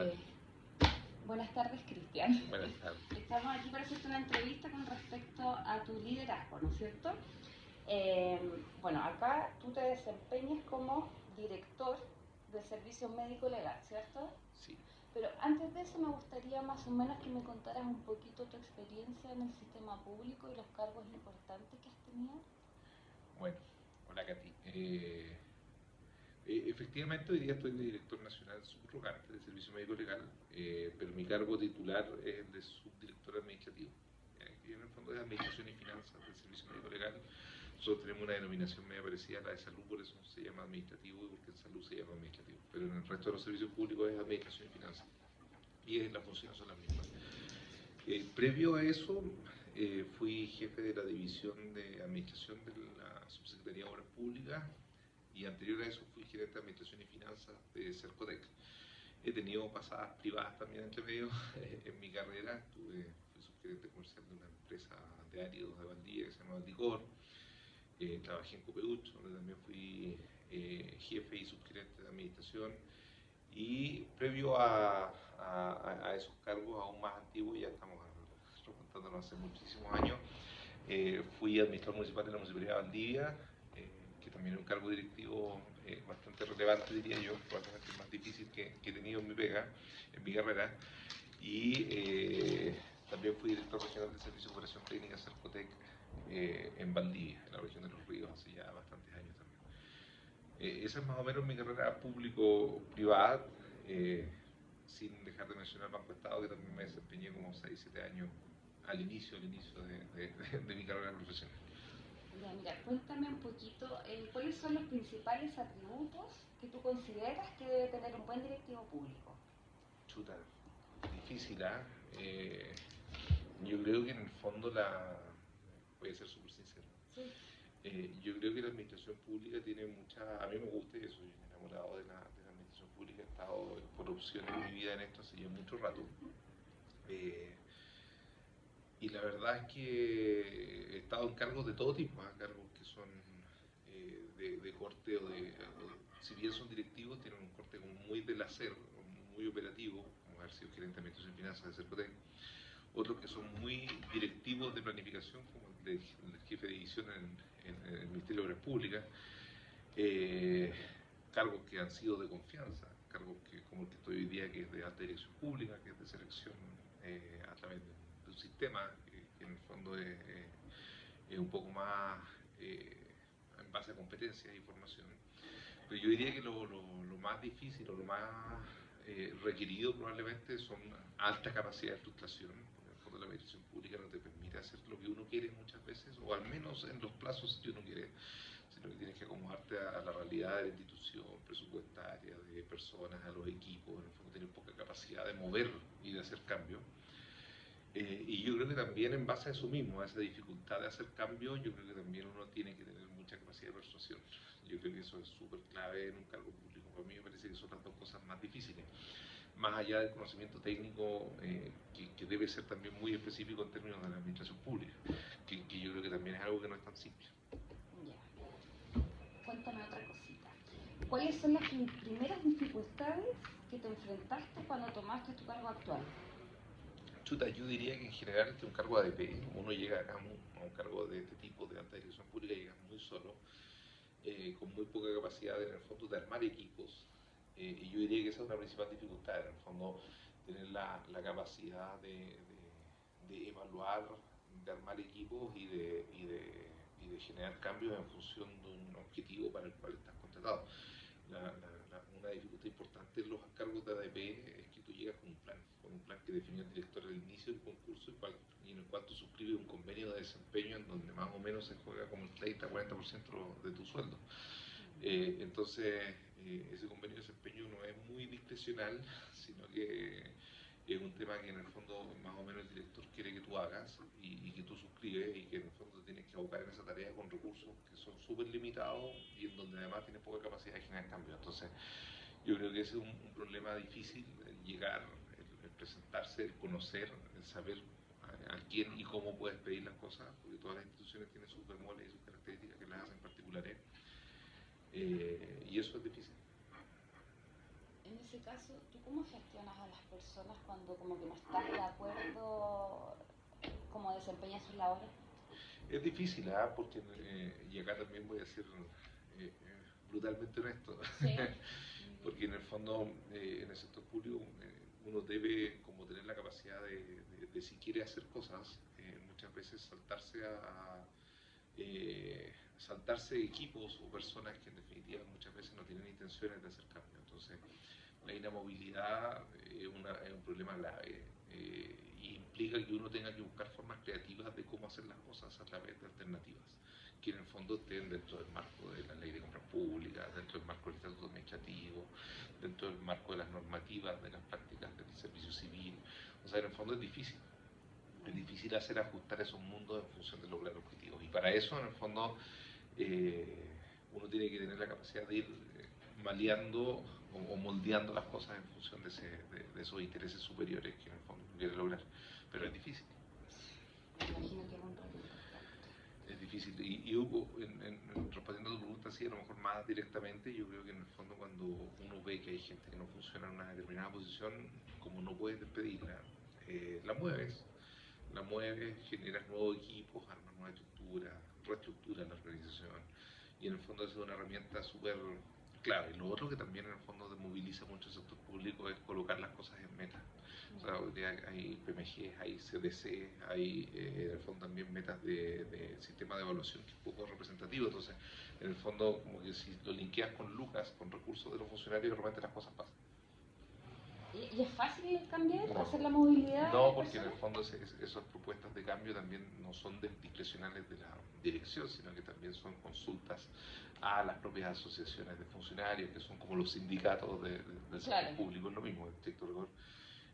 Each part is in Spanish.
Eh, Buenas tardes, Cristian. Buenas tardes. Estamos aquí para hacerte una entrevista con respecto a tu liderazgo, ¿no es cierto? Bueno, acá tú te desempeñas como director del servicio médico legal, ¿cierto? Sí. Pero antes de eso me gustaría más o menos que me contaras un poquito tu experiencia en el sistema público y los cargos importantes que has tenido. Bueno, hola Katy. Efectivamente, hoy día estoy de director nacional subrogante del Servicio Médico Legal, pero mi cargo titular es el de subdirector administrativo. Que en el fondo es Administración y Finanzas del Servicio Médico Legal. Nosotros tenemos una denominación media parecida a la de salud, por eso se llama administrativo y porque en salud se llama administrativo. Pero en el resto de los servicios públicos es Administración y Finanzas. Y las funciones son las mismas. Previo a eso, fui jefe de la división de administración de la Subsecretaría de Obras Públicas y anterior a eso fui gerente de administración y finanzas de Cercotec. He tenido pasadas privadas también entre medio en mi carrera. Fui subgerente comercial de una empresa de áridos de Valdivia que se llama Valdicor. Trabajé en Copeuch, donde también fui jefe y subgerente de administración. Y previo a esos cargos aún más antiguos, ya estamos remontándonos hace muchísimos años, fui administrador municipal de la Municipalidad de Valdivia, que también es un cargo directivo bastante relevante, diría yo, probablemente el más difícil que he tenido en mi pega, en mi carrera. Y también fui director regional del Servicio de Operación Técnica Cercotec en Valdivia, en la región de Los Ríos, hace ya bastantes años también. Esa es más o menos mi carrera público-privada, sin dejar de mencionar Banco Estado, que también me desempeñé como 6-7 años al inicio de mi carrera profesional. Ya, mira, cuéntame un poquito, ¿cuáles son los principales atributos que tú consideras que debe tener un buen directivo público? Chuta, difícil, ¿ah? Yo creo que en el fondo voy a ser súper sincero. Sí. Yo creo que la administración pública tiene a mí me gusta y soy enamorado de la administración pública, he estado por opción en mi vida en esto hace ya mucho rato. Y la verdad es que he estado en cargos de todo tipo, cargos que son de corte si bien son directivos, tienen un corte como muy del hacer, muy operativo, como haber sido gerente de administración y finanzas de Cercotec. Otros que son muy directivos de planificación, como el jefe de división en el Ministerio de Obras Públicas. Cargos que han sido de confianza, cargos como el que estoy hoy día, que es de alta dirección pública, que es de selección a través de un sistema que en el fondo es un poco más en base a competencias y formación. Pero yo diría que lo más difícil o lo más requerido probablemente son alta capacidad de frustración, porque en el fondo la administración pública no te permite hacer lo que uno quiere muchas veces, o al menos en los plazos que uno quiere, sino que tienes que acomodarte a la realidad de la institución presupuestaria, de personas, a los equipos. En el fondo tienes poca capacidad de mover y de hacer cambios. Y yo creo que también en base a eso mismo, a esa dificultad de hacer cambios, yo creo que también uno tiene que tener mucha capacidad de persuasión. Yo creo que eso es súper clave en un cargo público. Para mí me parece que son las dos cosas más difíciles. Más allá del conocimiento técnico, que debe ser también muy específico en términos de la administración pública, que yo creo que también es algo que no es tan simple. Ya. Cuéntame otra cosita. ¿Cuáles son las primeras dificultades que te enfrentaste cuando tomaste tu cargo actual? Chuta, yo diría que en general este es un cargo ADP. Uno llega acá a un cargo de este tipo de alta dirección pública, llega muy solo, con muy poca capacidad en el fondo de armar equipos. Y yo diría que esa es una principal dificultad, en el fondo, tener la capacidad de evaluar, de armar equipos y de generar cambios en función de un objetivo para el cual estás contratado. Una dificultad importante en los cargos de ADP es que tú llegas con un plan que definió el director al inicio del concurso y en el cual tú suscribes un convenio de desempeño en donde más o menos se juega como el 30-40% de tu sueldo. Entonces, ese convenio de desempeño no es muy discrecional, sino que es un tema que en el fondo más o menos el director quiere que tú hagas y que tú suscribes y que en el fondo te tienes que abocar en esa tarea con recursos que son súper limitados y en donde además tienes poca capacidad de generar cambios. Entonces, yo creo que ese es un problema difícil, el llegar, el presentarse, el conocer, el saber a quién y cómo puedes pedir las cosas, porque todas las instituciones tienen sus bemoles y sus características que las hacen particulares. Y eso es difícil. En ese caso, ¿tú cómo gestionas a las personas cuando como que no estás de acuerdo cómo desempeñan sus labores? Es difícil, ¿ah? Porque, y acá también voy a ser brutalmente honesto, Sí. porque en el fondo en el sector público uno debe como tener la capacidad de si quiere hacer cosas, muchas veces saltarse equipos o personas que en definitiva muchas veces no tienen intenciones de hacer cambio. Entonces, la inamovilidad es un problema grave y implica que uno tenga que buscar formas creativas de cómo hacer las cosas a través de alternativas que en el fondo estén dentro del marco de la ley de compras públicas, dentro del marco del estatuto administrativo, dentro del marco de las normativas, de las prácticas del servicio civil. O sea, en el fondo es difícil hacer ajustar esos mundos en función de lograr objetivos. Y para eso, en el fondo, uno tiene que tener la capacidad de ir maleando o moldeando las cosas en función de esos intereses superiores que en el fondo uno quiere lograr. Pero es difícil. Me imagino que es un reto importante. Es difícil. Y hubo, respondiendo a tu pregunta, sí, a lo mejor más directamente, yo creo que en el fondo cuando uno ve que hay gente que no funciona en una determinada posición, como no puedes despedirla, la mueves, generas nuevos equipos, armas nueva estructura, reestructuras la organización. Y en el fondo es una herramienta súper clave. Lo otro que también en el fondo moviliza mucho el sector público es colocar las cosas en meta. O sea, hoy día hay PMG, hay CDC, hay en el fondo también metas de sistema de evaluación que es poco representativo. Entonces, en el fondo, como que si lo linkeas con lucas, con recursos de los funcionarios, de repente las cosas pasan. ¿Y es fácil cambiar, No, hacer la movilidad de no, las porque en el personas? fondo esas propuestas de cambio también no son discrecionales de la dirección, sino que también son consultas a las propias asociaciones de funcionarios, que son como los sindicatos del sector Claro. público, es lo mismo, el estricto rigor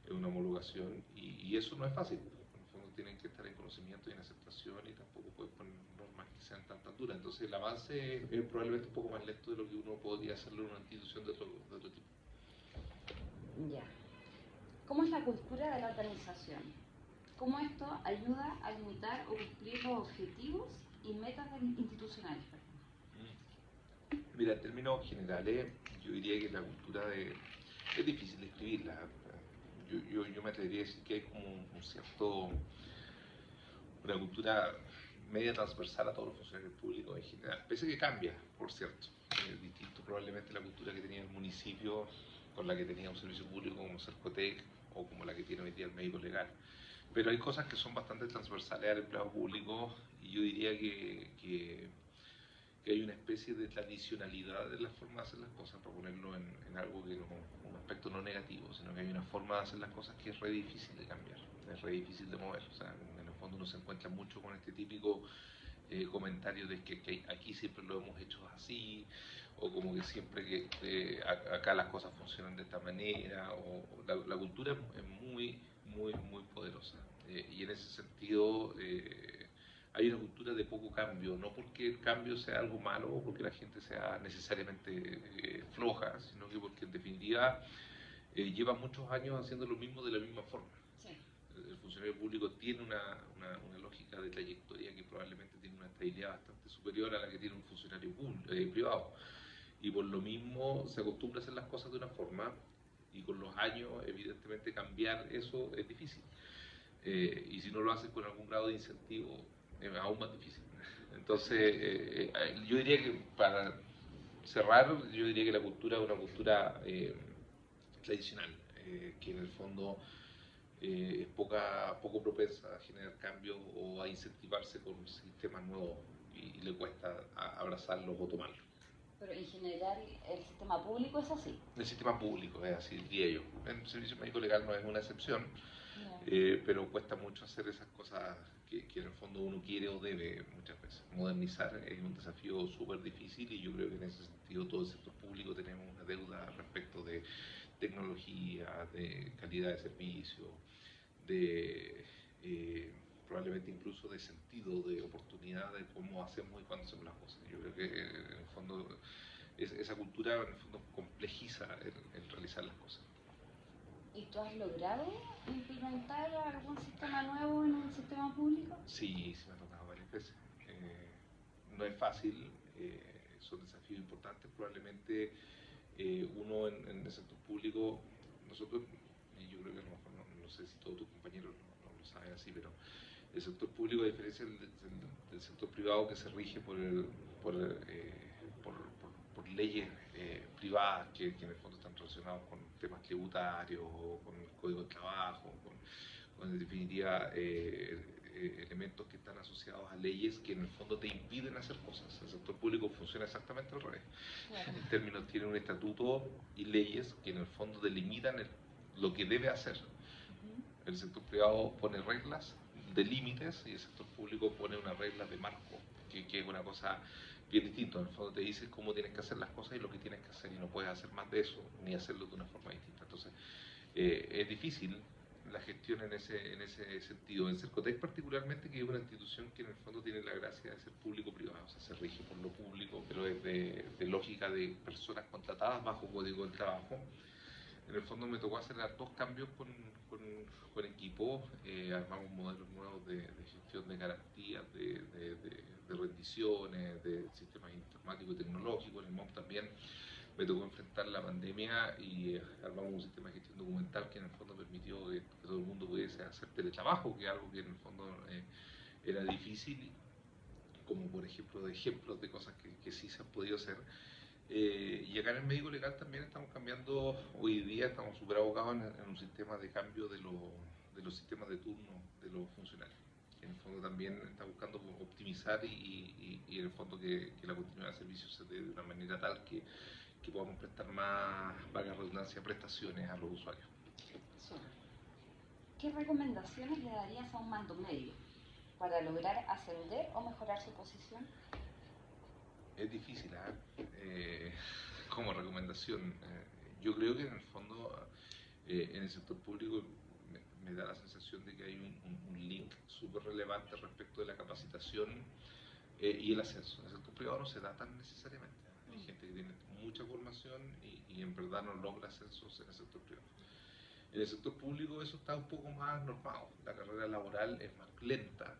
es una homologación y eso no es fácil. En el fondo tienen que estar en conocimiento y en aceptación y tampoco pueden poner normas que sean tan duras. Entonces el avance es probablemente un poco más lento de lo que uno podría hacerlo en una institución de otro tipo. Ya. ¿Cómo es la cultura de la organización? ¿Cómo esto ayuda a limitar o cumplir los objetivos y metas institucionales? Mira, en términos generales, yo diría que la cultura es difícil de escribirla. Yo me atrevería a decir que hay como un cierto, una cultura media transversal a todos los funcionarios públicos en general, pese a que cambia, por cierto. Es distinto probablemente la cultura que tenía el municipio con la que tenía un servicio público como Cercotec o como la que tiene hoy día el médico legal. Pero hay cosas que son bastante transversales al empleado público y yo diría que hay una especie de tradicionalidad de la forma de hacer las cosas, para ponerlo en algo que no, un aspecto no negativo, sino que hay una forma de hacer las cosas que es re difícil de cambiar, es re difícil de mover. O sea, en el fondo uno se encuentra mucho con este típico comentario de que aquí siempre lo hemos hecho así, o como que siempre que acá las cosas funcionan de esta manera, o la cultura es muy poderosa. Y en ese sentido hay una cultura de poco cambio, no porque el cambio sea algo malo o porque la gente sea necesariamente floja, sino que porque en definitiva lleva muchos años haciendo lo mismo de la misma forma. Sí. El funcionario público tiene una lógica de trayectoria que probablemente tiene una estabilidad bastante superior a la que tiene un funcionario privado. Y por lo mismo se acostumbra a hacer las cosas de una forma y con los años evidentemente cambiar eso es difícil. Y si no lo haces con algún grado de incentivo es aún más difícil. Entonces yo diría que para cerrar, yo diría que la cultura es una cultura tradicional, que en el fondo es poco propensa a generar cambios o a incentivarse con sistemas nuevos y le cuesta abrazarlos o tomarlos. Pero en general el sistema público es así. El sistema público es así, diría yo. El servicio médico legal no es una excepción, Yeah. pero cuesta mucho hacer esas cosas que en el fondo uno quiere o debe muchas veces. Modernizar es un desafío súper difícil y yo creo que en ese sentido todo el sector público tenemos una deuda respecto de tecnología, de calidad de servicio, de probablemente incluso de sentido, de oportunidad de cómo hacemos y cuándo hacemos las cosas. Yo creo que en el fondo esa cultura en el fondo complejiza el realizar las cosas. ¿Y tú has logrado implementar algún sistema nuevo en un sistema público? Sí, sí me ha tocado varias veces. No es fácil, son desafíos importantes. Probablemente Uno en el sector público, nosotros, y yo creo que a lo mejor no sé si todos tus compañeros no lo saben así, pero el sector público, a diferencia del sector privado que se rige por leyes privadas que en el fondo están relacionadas con temas tributarios o con el código de trabajo, en definitiva elementos que están asociados a leyes que en el fondo te impiden hacer cosas. El sector público funciona exactamente al revés. Claro. En términos, tiene un estatuto y leyes que en el fondo delimitan lo que debe hacer. El sector privado pone reglas de límites y el sector público pone una regla de marco, que es una cosa bien distinta. En el fondo te dice cómo tienes que hacer las cosas y lo que tienes que hacer, y no puedes hacer más de eso, ni hacerlo de una forma distinta. Entonces, es difícil la gestión en ese sentido. En Cercotec particularmente, que es una institución que en el fondo tiene la gracia de ser público-privado, o sea, se rige por lo público, pero es de lógica de personas contratadas bajo código de trabajo. En el fondo me tocó hacer dos cambios con equipo, armamos modelos nuevos de gestión de garantías, de rendiciones, de sistemas informáticos y tecnológicos. En el MOP también me tocó enfrentar la pandemia y armamos un sistema de gestión documental que en el fondo permitió que todo el mundo pudiese hacer teletrabajo, que es algo que en el fondo era difícil, como por ejemplo de ejemplos de cosas que sí se han podido hacer. Y acá en el médico legal también estamos cambiando, hoy día estamos súper abocados en un sistema de cambio de los sistemas de turno de los funcionarios, que en el fondo también está buscando optimizar y en el fondo que la continuidad de servicios se dé de una manera tal que podamos prestar más, valga la redundancia, prestaciones a los usuarios. ¿Qué recomendaciones le darías a un mando medio para lograr ascender o mejorar su posición? Es difícil, como recomendación. Yo creo que en el fondo en el sector público me da la sensación de que hay un link súper relevante respecto de la capacitación y el ascenso. En el sector privado no se da tan necesariamente. Hay gente que tiene mucha formación y en verdad no logra ascensos en el sector privado. En el sector público eso está un poco más normado. La carrera laboral es más lenta,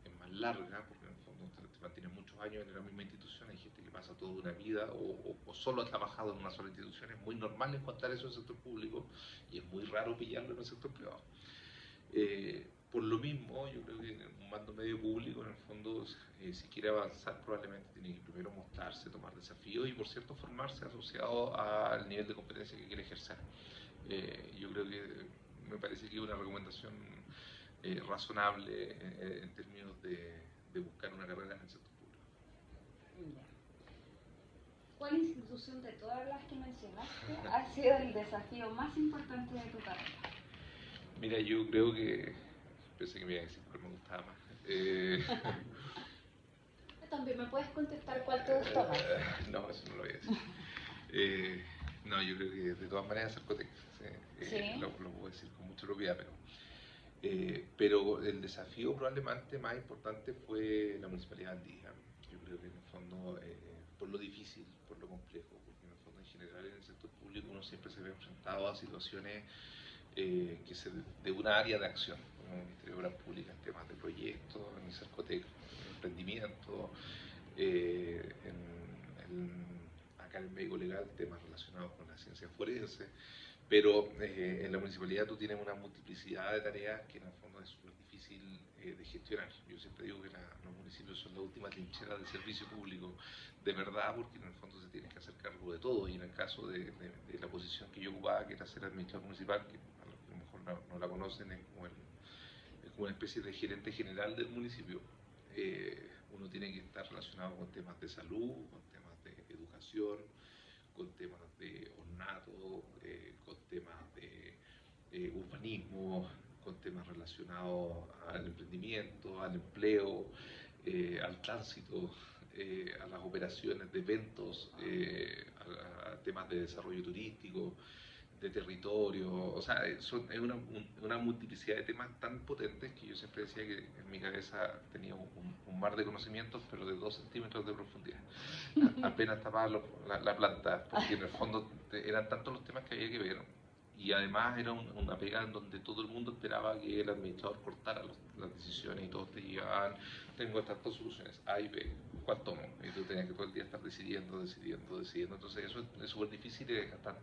es más larga, porque en el fondo te mantienes muchos años en la misma institución. Hay gente que pasa toda una vida o solo ha trabajado en una sola institución. Es muy normal encontrar eso en el sector público y es muy raro pillarlo en el sector privado. Por lo mismo, yo creo que en un mando medio público, en el fondo, si quiere avanzar, probablemente tiene que primero mostrarse, tomar desafíos y, por cierto, formarse asociado al nivel de competencia que quiere ejercer. Yo creo que me parece que es una recomendación razonable en términos de buscar una carrera en el sector público. ¿Cuál institución de todas las que mencionaste ha sido el desafío más importante de tu carrera? Mira, yo creo que pensé que me iba a decir cuál me gustaba más. También me puedes contestar cuál te gustó más. No, eso no lo voy a decir. No, yo creo que de todas maneras Cercotec, ¿sí? Lo puedo decir con mucha propiedad, pero el desafío probablemente más importante fue la Municipalidad de Valdivia. Yo creo que en el fondo, por lo difícil, por lo complejo, porque en el fondo en general en el sector público uno siempre se ve enfrentado a situaciones de una área de acción, como el Ministerio de Obras Públicas, en temas de proyectos, en el Cercotec, en emprendimiento, acá en el médico legal, temas relacionados con la ciencia forense, pero en la municipalidad tú tienes una multiplicidad de tareas que en el fondo es súper difícil de gestionar. Yo siempre digo que los municipios son la última trinchera del servicio público, de verdad, porque en el fondo se tienen que hacer cargo de todo, y en el caso de la posición que yo ocupaba, que era ser administrador municipal, que a lo mejor no la conocen, es como una especie de gerente general del municipio. Uno tiene que estar relacionado con temas de salud, con temas de educación, con temas de ornato, con temas de urbanismo, con temas relacionados al emprendimiento, al empleo, al tránsito, a las operaciones de eventos, a temas de desarrollo turístico, de territorio. O sea, es una multiplicidad de temas tan potentes que yo siempre decía que en mi cabeza tenía un mar de conocimientos, pero de 2 centímetros de profundidad. Apenas tapaba la planta, porque en el fondo eran tantos los temas que había que ver, y además era una pega en donde todo el mundo esperaba que el administrador cortara las decisiones y todos te llevaban, tengo estas dos soluciones, A y B, ¿cuál tomo? Y tú tenías que todo el día estar decidiendo, entonces eso es súper difícil y desgastante.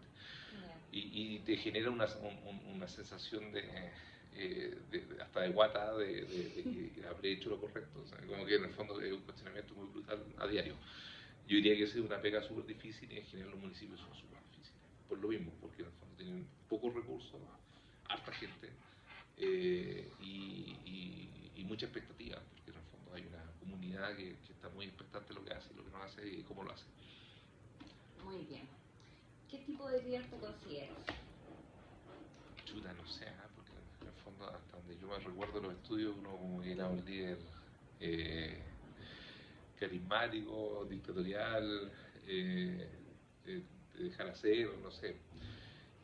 Y te genera una sensación hasta de guata de que habré hecho lo correcto, o sea, como que en el fondo es un cuestionamiento muy brutal a diario. Yo diría que es una pega súper difícil y en general los municipios son súper difíciles. Por lo mismo, porque en el fondo tienen pocos recursos, harta gente y mucha expectativa, porque en el fondo hay una comunidad que está muy expectante de lo que hace, lo que no hace y cómo lo hace. Muy bien. ¿Qué tipo de líder te consideras? Chuta, no sé, porque en el fondo, hasta donde yo me recuerdo los estudios, uno como que era un líder carismático, dictatorial, de dejar hacer, no sé.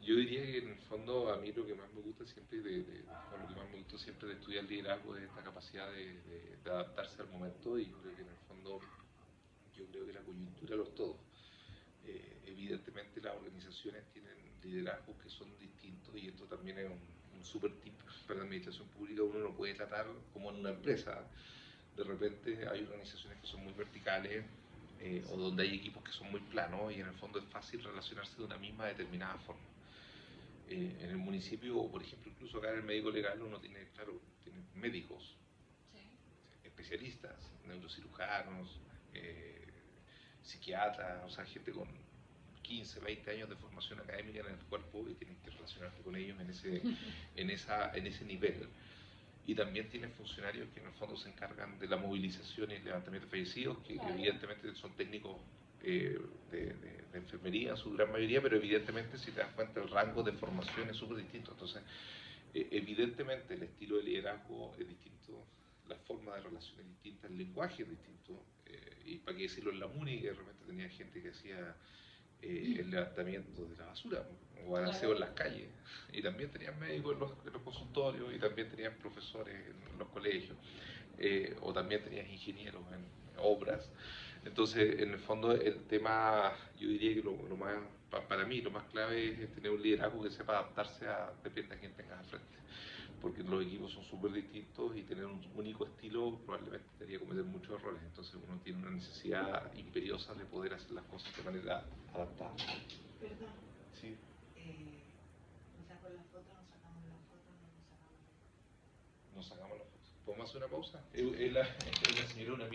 Yo diría que en el fondo a mí lo que más me gusta siempre, o lo que más me gustó siempre de estudiar liderazgo es esta capacidad de adaptarse al momento, y yo creo que en el fondo, yo creo que la coyuntura lo es todo. Evidentemente las organizaciones tienen liderazgos que son distintos, y esto también es un super tip para la administración pública. Uno no puede tratar como en una empresa. De repente hay organizaciones que son muy verticales, o donde hay equipos que son muy planos, y en el fondo es fácil relacionarse de una misma determinada forma. En el municipio, o por ejemplo incluso acá en el médico legal, uno tiene, claro, tiene médicos, sí, especialistas, neurocirujanos, psiquiatras, o sea, gente con 15, 20 años de formación académica en el cuerpo, y tienes que relacionarte con ellos en ese nivel. Y también tienes funcionarios que en el fondo se encargan de la movilización y el levantamiento de fallecidos, que claro, evidentemente son técnicos de enfermería en su gran mayoría, pero evidentemente, si te das cuenta, el rango de formación es súper distinto. Entonces, evidentemente el estilo de liderazgo es distinto, la forma de relación es distinta, el lenguaje es distinto, y para qué decirlo en la MUNI, que de repente tenía gente que hacía el levantamiento de la basura o el aseo en las calles, y también tenían médicos en los consultorios, y también tenían profesores en los colegios, o también tenías ingenieros en obras. Entonces, en el fondo, el tema, yo diría que lo más, para mí, lo más clave es tener un liderazgo que sepa adaptarse depende de quién tengas al frente, porque los equipos son súper distintos, y tener un único estilo probablemente te haría cometer muchos errores. Entonces uno tiene una necesidad imperiosa de poder hacer las cosas de manera adaptada. Perdón. Sí. ¿Nos sacó la foto? ¿Nos sacamos la foto? ¿No nos sacamos la foto? Nos sacamos la foto. ¿Podemos hacer una pausa? Es la señora, una amiga.